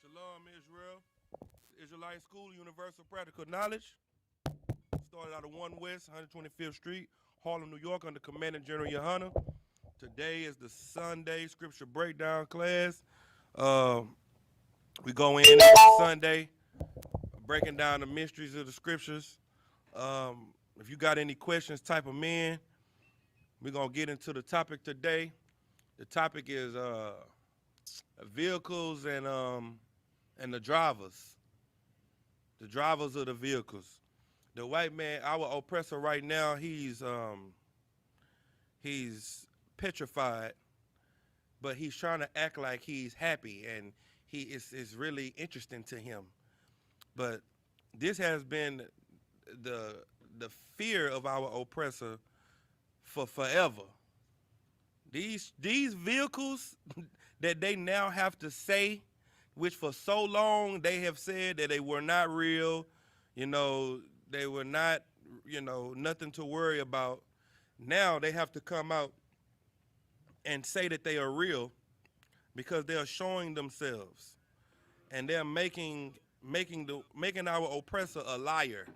Shalom, Israel. Israelite School, Universal Practical Knowledge. Started out of 1 West, 125th Street, Harlem, New York, under Commandant General YAHANNA. Today is the Sunday Scripture Breakdown class. We go in every Sunday, breaking down the mysteries of the Scriptures. If you got any questions, type them in. We're going to get into the topic today. The topic is vehicles and the drivers of the vehicles. The white man, our oppressor right now, he's petrified, but he's trying to act like he's happy, and it's really interesting to him. But this has been the fear of our oppressor for forever. These vehicles that they now have to say, which for so long they have said that they were not real, they were not, nothing to worry about. Now they have to come out and say that they are real because they are showing themselves, and they're making our oppressor a liar.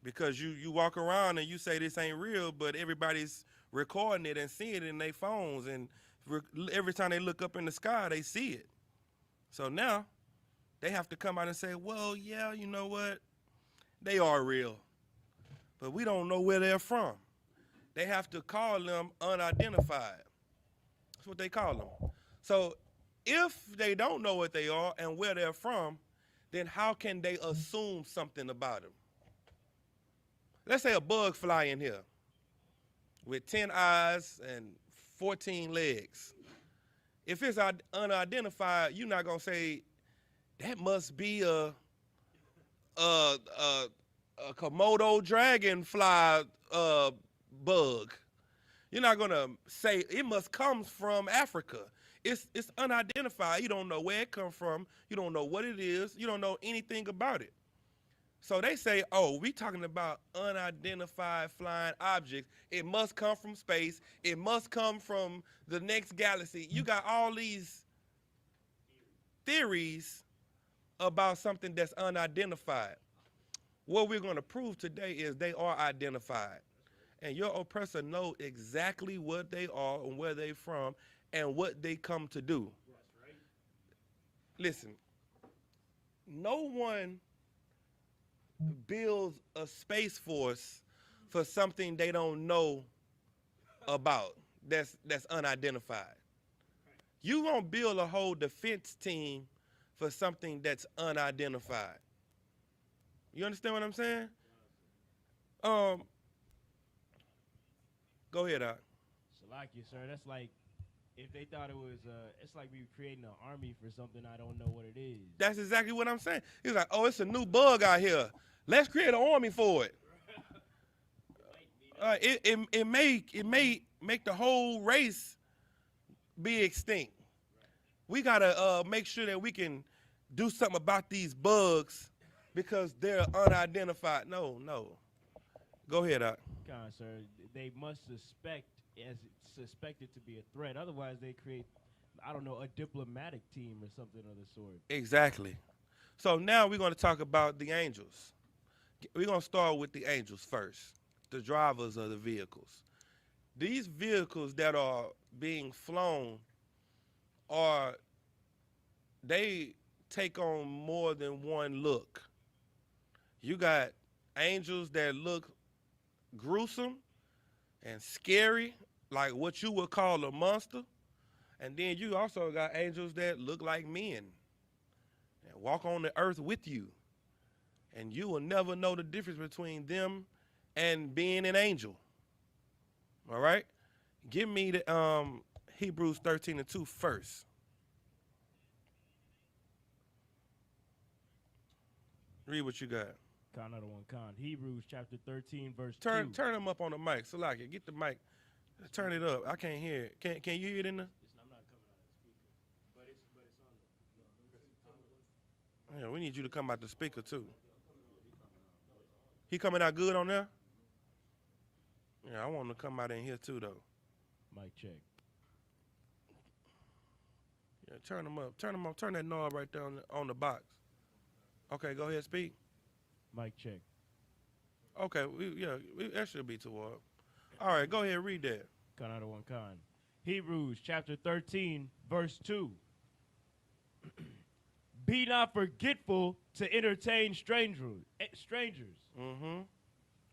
Because you walk around and you say this ain't real, but everybody's recording it and seeing it in their phones, and every time they look up in the sky, they see it. So now they have to come out and say, well, yeah, you know what? They are real, but we don't know where they're from. They have to call them unidentified. That's what they call them. So if they don't know what they are and where they're from, then how can they assume something about them? Let's say a bug fly in here with 10 eyes and 14 legs. If it's unidentified, you're not gonna say that must be a Komodo dragonfly bug. You're not gonna say it must come from Africa. It's unidentified. You don't know where it comes from. You don't know what it is. You don't know anything about it. So they say, oh, we talking about unidentified flying objects. It must come from space. It must come from the next galaxy. You got all these theories about something that's unidentified. What we're going to prove today is they are identified. And your oppressor knows exactly what they are and where they're from and what they come to do. Right. Listen, no one builds a space force for something they don't know about that's unidentified. You won't build a whole defense team for something that's unidentified. You understand what I'm saying? Um, go ahead, Doc. Salakia, sir. That's like if they thought it was, it's like we creating an army for something I don't know what it is. That's exactly what I'm saying. He's like, oh, it's a new bug out here. Let's create an army for it. It may make the whole race be extinct. We gotta make sure that we can do something about these bugs because they're unidentified. No. Go ahead, Doc. Con, sir. They must suspect it to be a threat. Otherwise, they create, I don't know, a diplomatic team or something of the sort. Exactly. So now we're going to talk about the angels. We're going to start with the angels first, the drivers of the vehicles. These vehicles that are being flown they take on more than one look. You got angels that look gruesome and scary, like what you would call a monster. And then you also got angels that look like men and walk on the earth with you. And you will never know the difference between them and being an angel. All right? Give me the Hebrews 13:2 first. Read what you got. Con, another one, con. Hebrews chapter 13, verse 2. Turn them up on the mic. So like it. Get the mic. Turn it up. I can't hear it. Can you hear it in the? I'm not coming out of the speaker, but it's on the. Yeah, we need you to come out the speaker too. He coming out good on there? Yeah, I want him to come out in here too though. Mic check. Yeah, turn them up. Turn them up. Turn that knob right there on the box. Okay, go ahead, speak. Mic check. Okay, that should be too hard. All right, go ahead, read that. Con, another one, con. Hebrews chapter 13, verse 2. Be not forgetful to entertain strangers. Mm-hmm.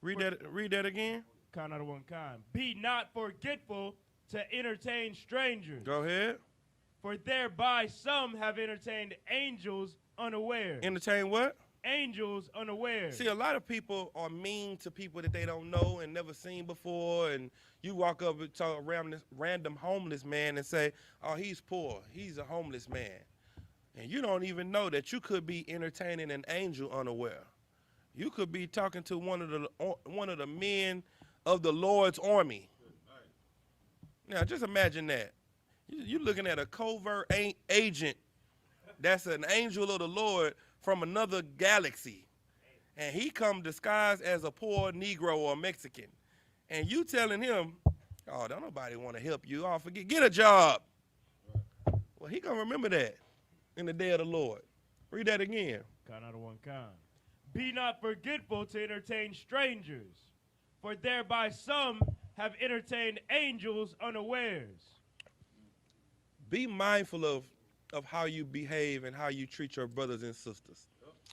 Read that again. Con, another one, con. Be not forgetful to entertain strangers. Go ahead. For thereby some have entertained angels unaware. Entertain what? Angels unaware. See, a lot of people are mean to people that they don't know and never seen before, and you walk up and talk around this random homeless man and say, oh, he's poor, he's a homeless man. And you don't even know that you could be entertaining an angel unaware. You could be talking to one of the men of the Lord's army. Now, just imagine that. You're looking at a covert agent that's an angel of the Lord from another galaxy. And he come disguised as a poor Negro or Mexican. And you telling him, oh, don't nobody want to help you. Oh, get a job. Well, he gonna remember that in the day of the Lord. Read that again. Con, another one, con. Be not forgetful to entertain strangers, for thereby some have entertained angels unawares. Be mindful of how you behave and how you treat your brothers and sisters,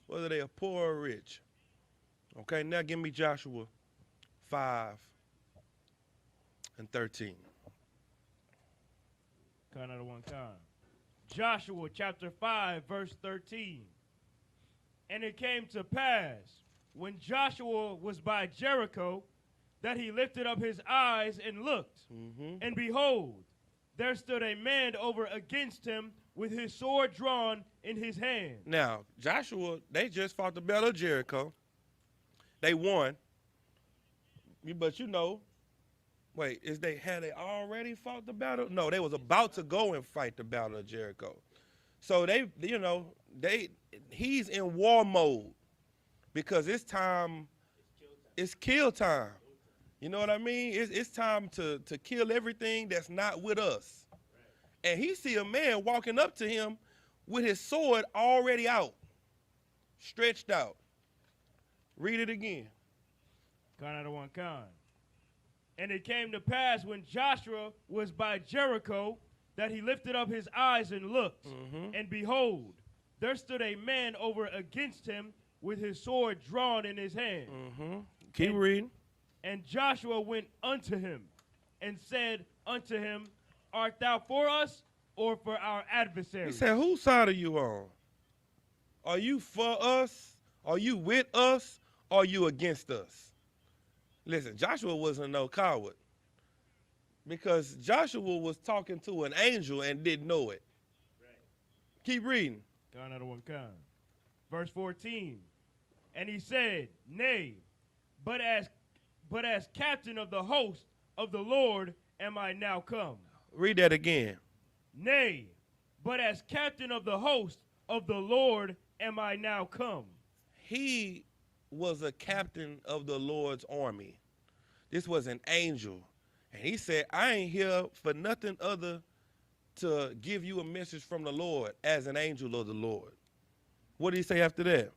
whether they are poor or rich. Okay, now give me Joshua 5:13. Con, another one, con. Joshua chapter 5, verse 13. And it came to pass, when Joshua was by Jericho, that he lifted up his eyes and looked, and behold, there stood a man over against him with his sword drawn in his hand. Now, Joshua, they just fought the battle of Jericho. They won. But had they already fought the battle? No, they was about to go and fight the battle of Jericho. So he's in war mode because it's time. It's kill time. You know what I mean? It's time to kill everything that's not with us. And he see a man walking up to him with his sword already out, stretched out. Read it again. Con, another one, con. And it came to pass when Joshua was by Jericho that he lifted up his eyes and looked, and behold, there stood a man over against him with his sword drawn in his hand. Keep reading. And Joshua went unto him and said unto him, art thou for us or for our adversaries? He said, whose side are you on? Are you for us? Are you with us? Or are you against us? Listen, Joshua wasn't no coward because Joshua was talking to an angel and didn't know it. Right. Keep reading. God out of one kind. Verse 14. And he said, Nay, but as captain of the host of the Lord am I now come. Read that again. Nay, but as captain of the host of the Lord am I now come. He was a captain of the Lord's army. This was an angel. And he said, I ain't here for nothing other to give you a message from the Lord as an angel of the Lord. What did he say after that?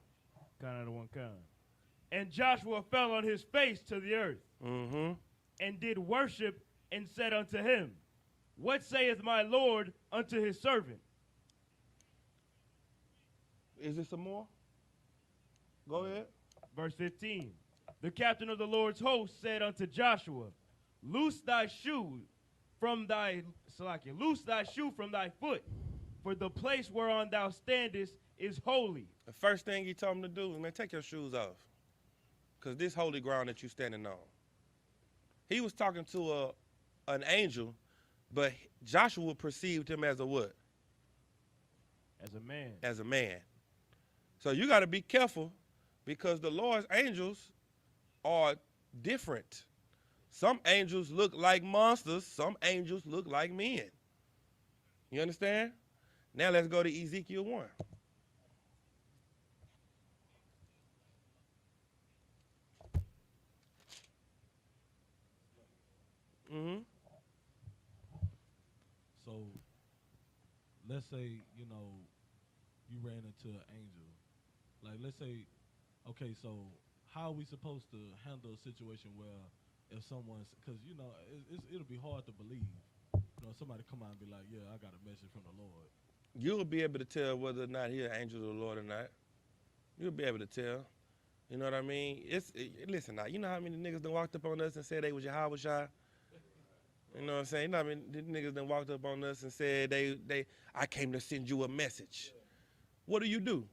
Kind out of one kind. And Joshua fell on his face to the earth, and did worship, and said unto him, What saith my Lord unto his servant? Is there some more? Go ahead. Verse 15. The captain of the Lord's host said unto Joshua, Loose thy shoe from thy foot, for the place whereon thou standest is holy. The first thing he told him to do is, man, take your shoes off, because this holy ground that you're standing on. He was talking to an angel, but Joshua perceived him as a what? As a man. As a man. So you got to be careful, because the Lord's angels are different. Some angels look like monsters. Some angels look like men. You understand? Now let's go to Ezekiel 1. So let's say, you ran into an angel. Like, let's say, okay, so how are we supposed to handle a situation where if someone's, because, it'll be hard to believe. Somebody come out and be like, yeah, I got a message from the Lord. You'll be able to tell whether or not he's an angel of the Lord or not. You'll be able to tell. You know what I mean? Listen now, you know how many niggas done walked up on us and said they was Yahweh? You know what I'm saying? You know how many niggas done walked up on us and said I came to send you a message. What do?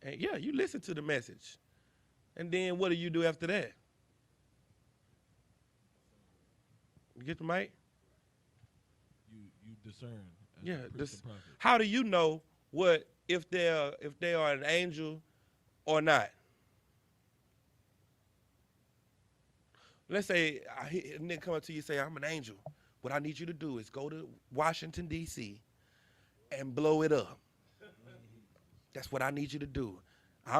And yeah, you listen to the message. And then what do you do after that? You get the mic? You discern. Yeah. How do you know what if they are an angel or not? Let's say a nigga come up to you and say, I'm an angel. What I need you to do is go to Washington, D.C. and blow it up. That's what I need you to do. I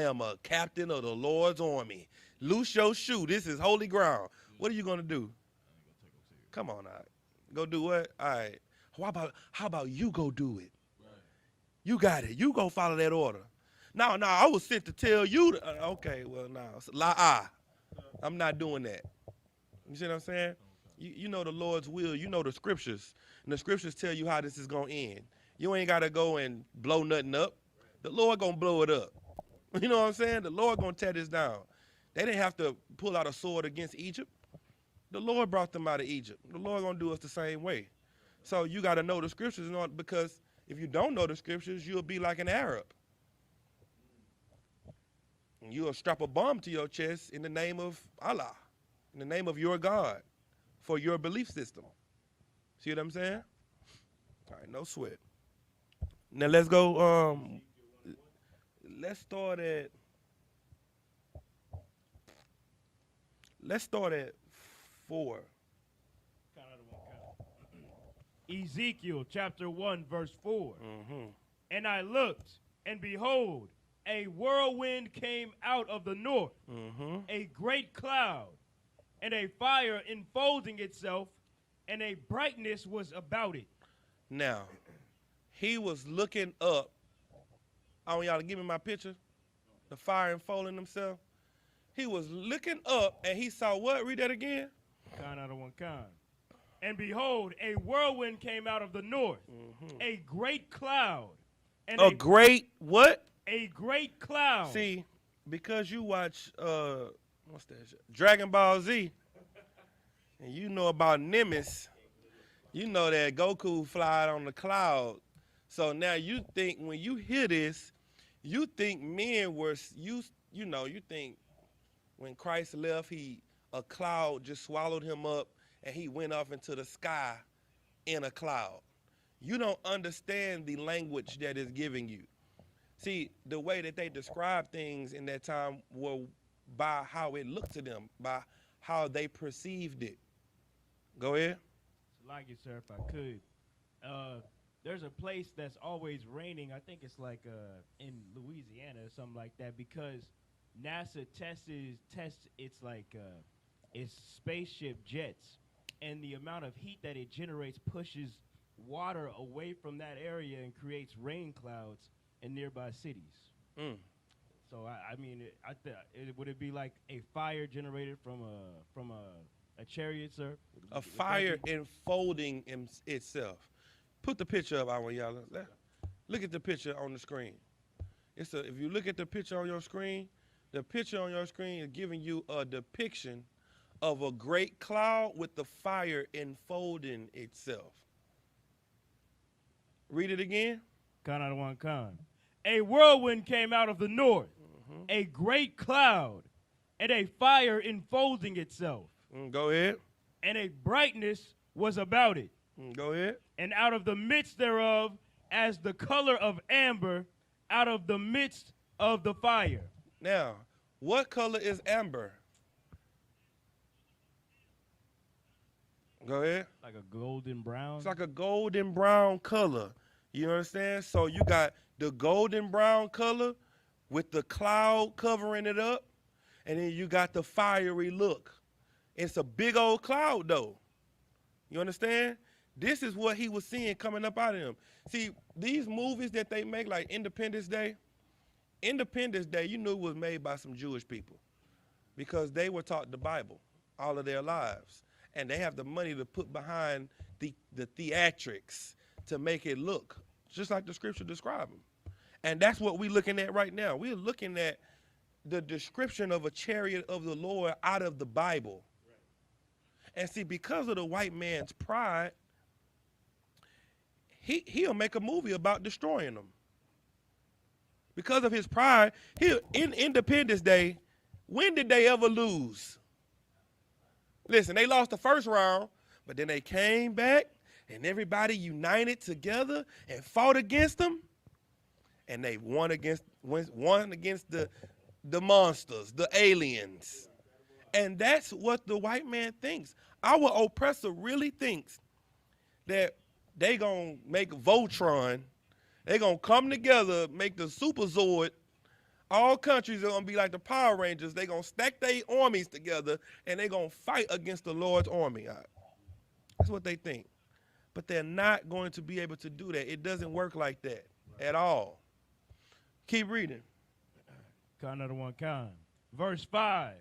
am a captain of the Lord's army. Loose your shoe. This is holy ground. What are you going to do? Come on out. Go do what? All right. How about you go do it? Right. You got it. You go follow that order. No, I was sent to tell you. Okay, well, no. I'm not doing that. You see what I'm saying? Okay. You know the Lord's will. You know the scriptures. And the scriptures tell you how this is going to end. You ain't got to go and blow nothing up. The Lord going to blow it up. You know what I'm saying? The Lord going to tear this down. They didn't have to pull out a sword against Egypt. The Lord brought them out of Egypt. The Lord going to do us the same way. So you got to know the scriptures, because if you don't know the scriptures, you'll be like an Arab. And you'll strap a bomb to your chest in the name of Allah, in the name of your God, for your belief system. See what I'm saying? All right, no sweat. Now let's go. Let's start at 4. Ezekiel chapter 1, verse 4. And I looked, and behold, a whirlwind came out of the north, a great cloud, and a fire enfolding itself, and a brightness was about it. Now, he was looking up. I want y'all to give me my picture. The fire enfolding himself. He was looking up, and he saw what? Read that again. Kind out of one kind. And behold, a whirlwind came out of the north, a great cloud. And a great what? A great cloud. See, because you watch, what's that shit? Dragon Ball Z, and you know about Nemesis, you know that Goku flied on the cloud. So now you think, when you hear this, you think men were, you think when Christ left, a cloud just swallowed him up, and he went off into the sky in a cloud. You don't understand the language that is giving you. See, the way that they described things in that time were by how it looked to them, by how they perceived it. Go ahead. Like it, sir, if I could. There's a place that's always raining. I think it's like in Louisiana or something like that, because NASA tests its spaceship jets, and the amount of heat that it generates pushes water away from that area and creates rain clouds in nearby cities. So I mean, would it be like a fire generated from a chariot, sir? A fire enfolding itself. Put the picture up, I want y'all. Look at the picture on the screen. If you look at the picture on your screen, the picture on your screen is giving you a depiction of a great cloud with the fire enfolding itself. Read it again. Con out of one con. A whirlwind came out of the north, a great cloud, and a fire enfolding itself. Go ahead. And a brightness was about it. Go ahead. And out of the midst thereof, as the color of amber, out of the midst of the fire. Now, what color is amber? Go ahead. Like a golden brown? It's like a golden brown color. You understand? So you got the golden brown color with the cloud covering it up, and then you got the fiery look. It's a big old cloud, though. You understand? This is what he was seeing coming up out of him. See, these movies that they make, like Independence Day, you knew was made by some Jewish people because they were taught the Bible all of their lives. And they have the money to put behind the theatrics to make it look just like the scripture describe them. And that's what we're looking at right now. We're looking at the description of a chariot of the Lord out of the Bible. And see, because of the white man's pride, he'll make a movie about destroying them. Because of his pride, in Independence Day, when did they ever lose? Listen, they lost the first round, but then they came back and everybody united together and fought against them. And they won against the monsters, the aliens. And that's what the white man thinks. Our oppressor really thinks that they gonna make Voltron, they gonna come together, make the Super Zord. All countries are gonna be like the Power Rangers. They gonna stack their armies together and they gonna fight against the Lord's army. That's what they think. But they're not going to be able to do that. It doesn't work like that at all. Keep reading. Con out of one con. Verse 5.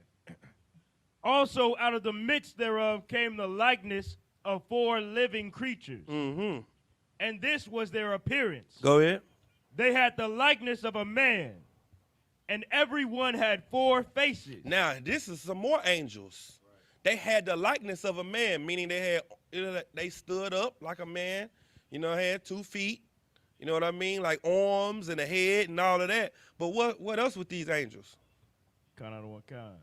Also out of the midst thereof came the likeness of 4 living creatures. And this was their appearance. Go ahead. They had the likeness of a man, and every one had 4 faces. Now, this is some more angels. They had the likeness of a man, meaning they stood up like a man, had 2 feet, you know what I mean? Like arms and a head and all of that. But what else with these angels? Con out of one con.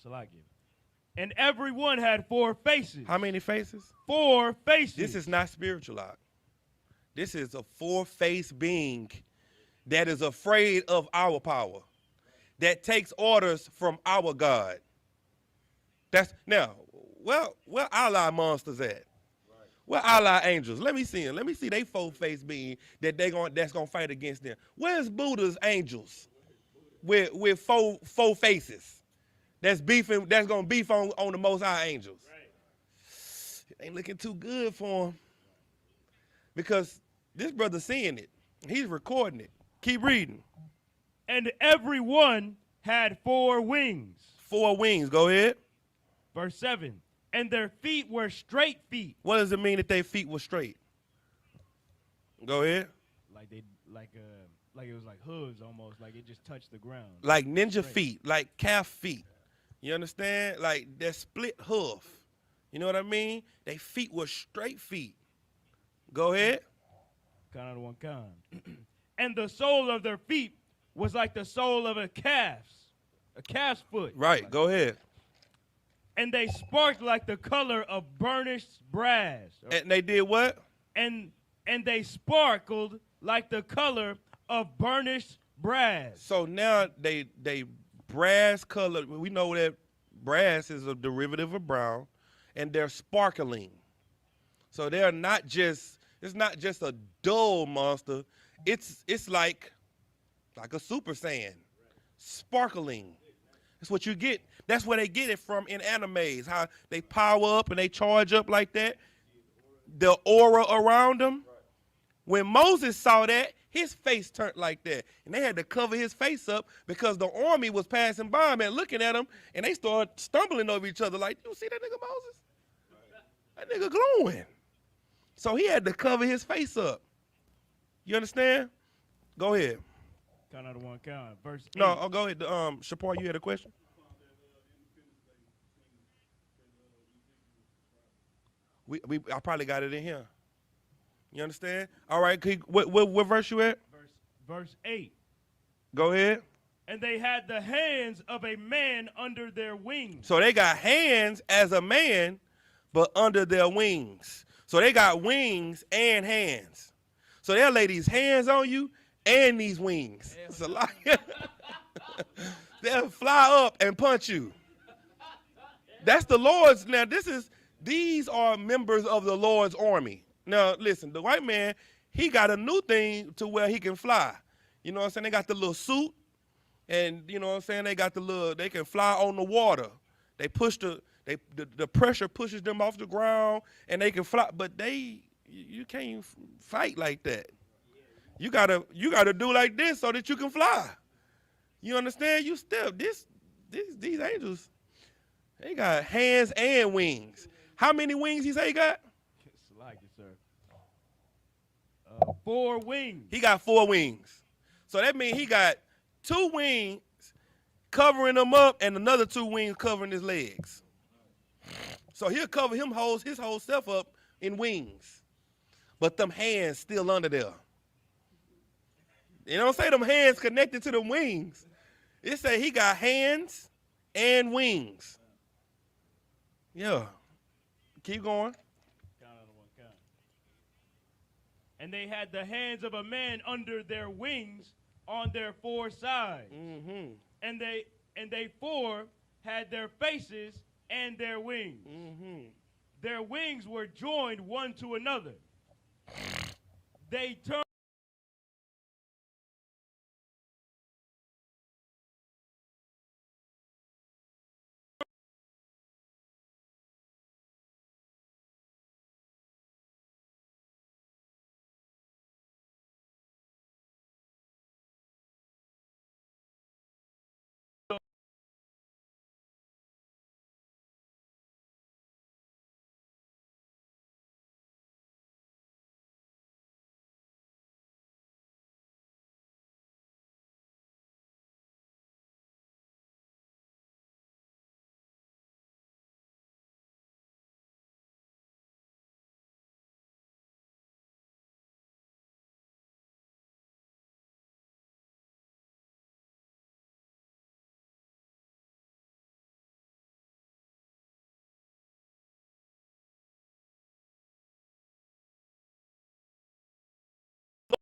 Salakia. And every one had 4 faces. How many faces? 4 faces. This is not spiritual. This is a 4-faced being that is afraid of our power, that takes orders from our God. Where Allah monsters at? Where Allah angels? Let me see them. Let me see they 4-faced being that's gonna fight against them. Where's Buddha's angels with 4 faces? That's gonna beef on the Most High angels. Right. It ain't looking too good for him. Because this brother's seeing it. He's recording it. Keep reading. And every one had 4 wings. 4 wings. Go ahead. Verse 7. And their feet were straight feet. What does it mean that their feet were straight? Go ahead. Like it was like hooves almost, like it just touched the ground. Like ninja feet, like calf feet. You understand? Like they're split hoof. You know what I mean? Their feet were straight feet. Go ahead. Con out of one con. And the sole of their feet was like the sole of a calf's. a calf's foot. Right, go ahead. And they sparked like the color of burnished brass. And they did what? And they sparkled like the color of burnished brass. So now they brass color. We know that brass is a derivative of brown, and they're sparkling. So they're not just. It's not just a dull monster. It's like a super saiyan, sparkling. That's what you get. That's where they get it from in animes. How they power up and they charge up like that. The aura around them. When Moses saw that, his face turned like that. And they had to cover his face up because the army was passing by him and looking at him, and they started stumbling over each other like, you see that nigga Moses? That nigga glowing. So he had to cover his face up. You understand? Go ahead. Count out of one count. Verse 8. No, I'll go ahead. Shapar, you had a question? I probably got it in here. You understand? All right. What verse you at? Verse 8. Go ahead. And they had the hands of a man under their wings. So they got hands as a man, but under their wings. So they got wings and hands. So they'll lay these hands on you and these wings. It's a lot. They'll fly up and punch you. That's the Lord's. Now, these are members of the Lord's army. Now, listen, the white man, he got a new thing to where he can fly. You know what I'm saying? They got the little suit, and you know what I'm saying? They got they can fly on the water. They push the pressure pushes them off the ground, and they can fly. But you can't fight like that. You gotta do like this so that you can fly. You understand? You step these angels. They got hands and wings. How many wings he say he got? It's like it, sir. 4 wings. He got 4 wings. So that means he got 2 wings covering him up and another 2 wings covering his legs. So he'll cover his whole self up in wings. But them hands still under there. You don't say them hands connected to the wings. It say he got hands and wings. Yeah. Keep going. Count out of one count. And they had the hands of a man under their wings on their 4 sides. Mm-hmm. And they 4 had their faces and their wings. Mm-hmm. Their wings were joined one to another. They turned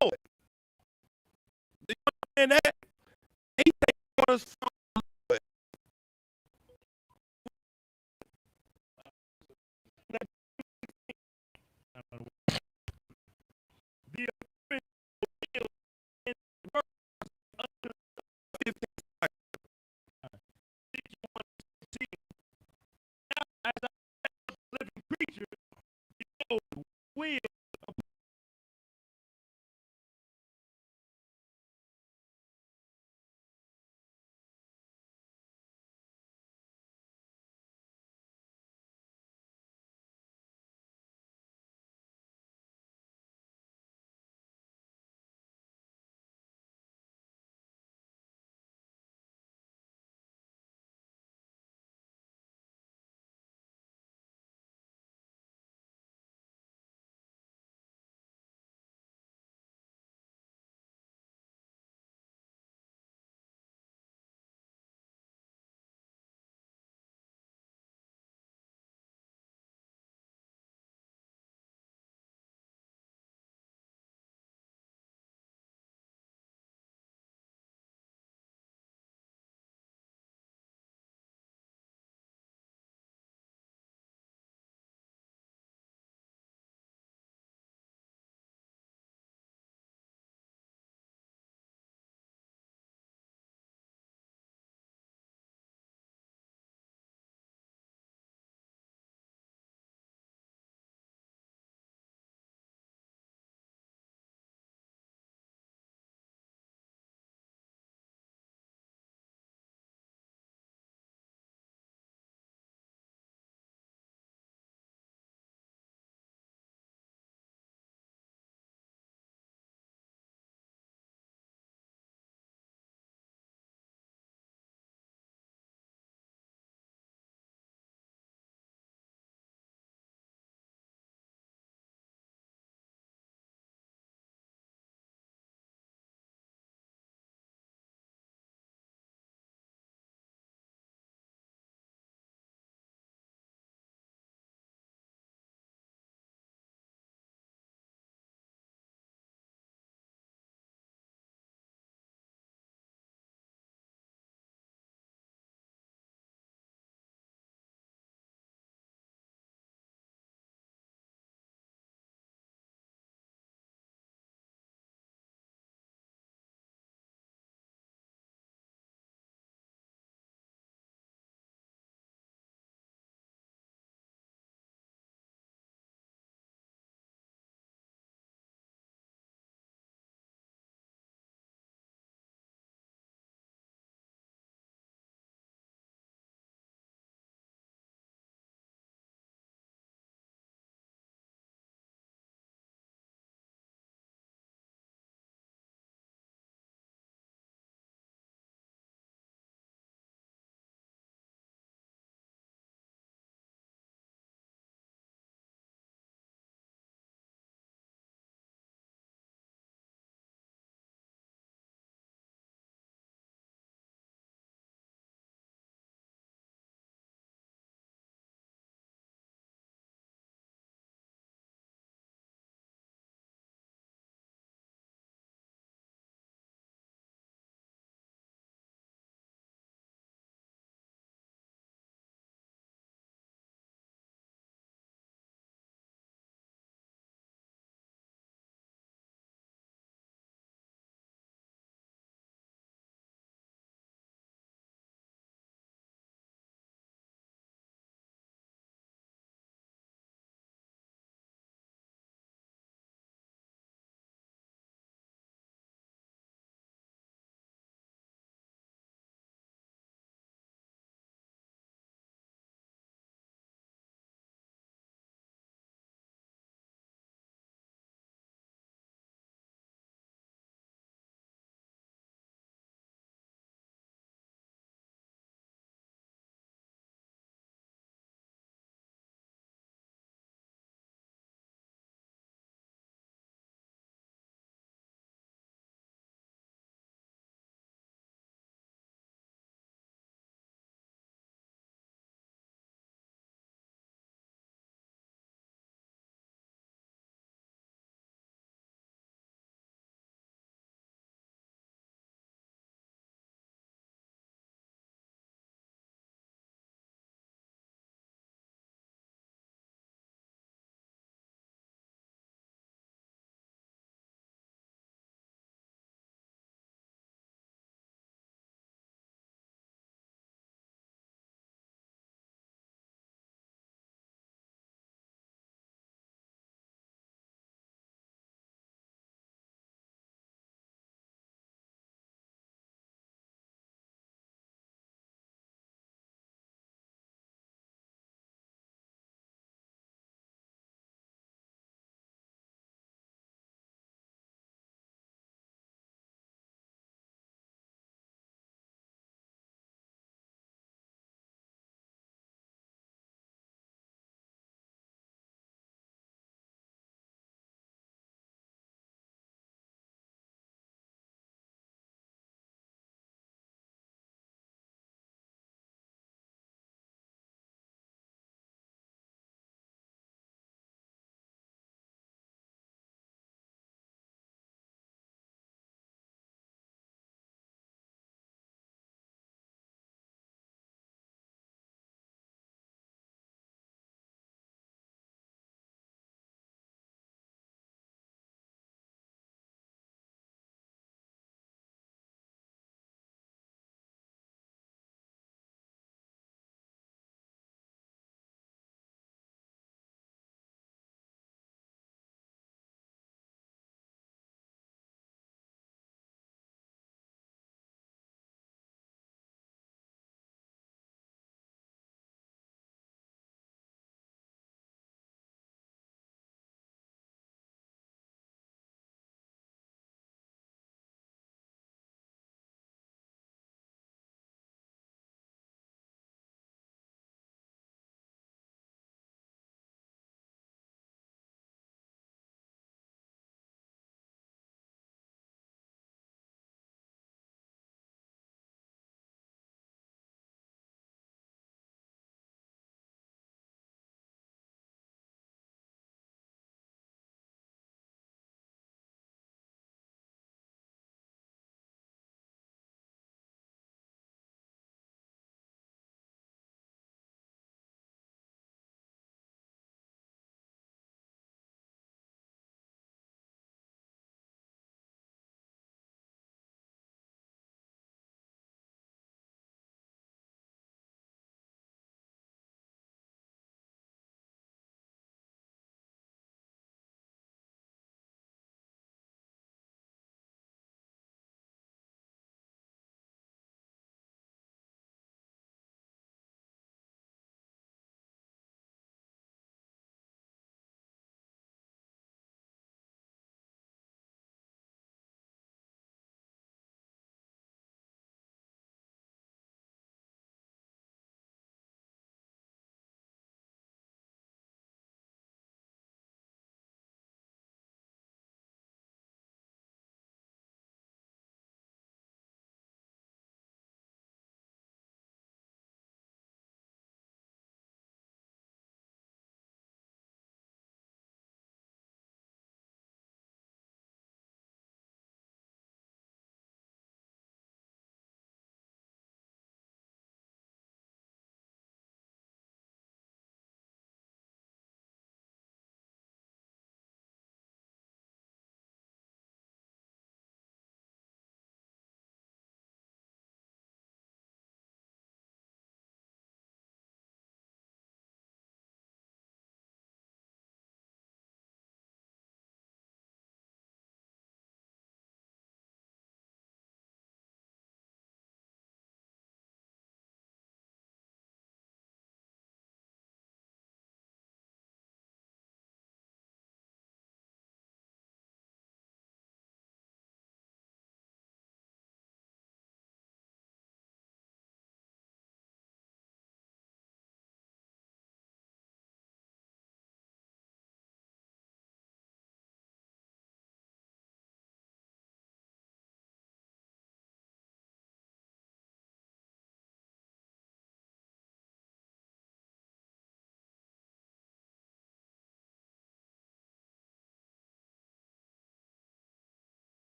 Lord. Do you understand that? He take orders from the Lord. the official in verse under 15. Now, as I living creature, behold, wheels